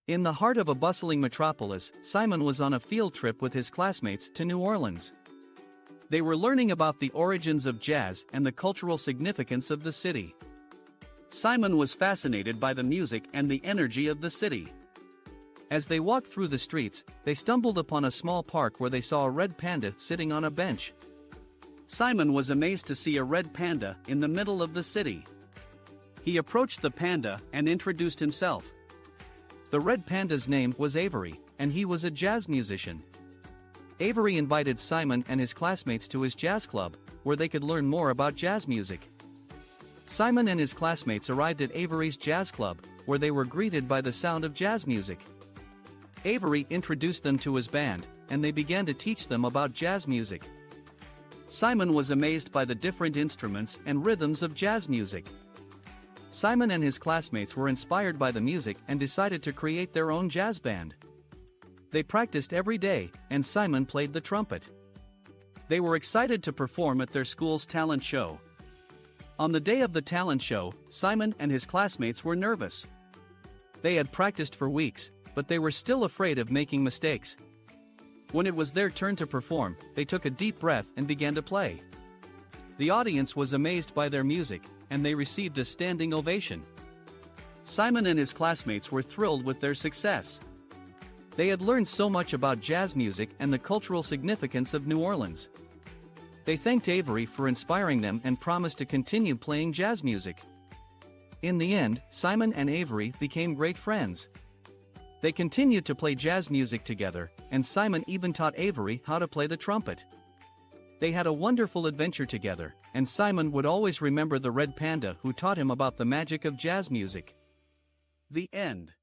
In the heart of a bustling metropolis, Simon was on a field trip with his classmates to New Orleans. They were learning about the origins of jazz and the cultural significance of the city. Simon was fascinated by the music and the energy of the city. As they walked through the streets, they stumbled upon a small park where they saw a red panda sitting on a bench. Simon was amazed to see a red panda in the middle of the city. He approached the panda and introduced himself. The red panda's name was Avery, and he was a jazz musician. Avery invited Simon and his classmates to his jazz club, where they could learn more about jazz music. Simon and his classmates arrived at Avery's jazz club, where they were greeted by the sound of jazz music. Avery introduced them to his band, and they began to teach them about jazz music. Simon was amazed by the different instruments and rhythms of jazz music. Simon and his classmates were inspired by the music and decided to create their own jazz band. They practiced every day, and Simon played the trumpet. They were excited to perform at their school's talent show. On the day of the talent show, Simon and his classmates were nervous. They had practiced for weeks, but they were still afraid of making mistakes. When it was their turn to perform, they took a deep breath and began to play. The audience was amazed by their music, and they received a standing ovation. Simon and his classmates were thrilled with their success. They had learned so much about jazz music and the cultural significance of New Orleans. They thanked Avery for inspiring them and promised to continue playing jazz music. In the end, Simon and Avery became great friends. They continued to play jazz music together, and Simon even taught Avery how to play the trumpet. They had a wonderful adventure together, and Simon would always remember the red panda who taught him about the magic of jazz music. The end.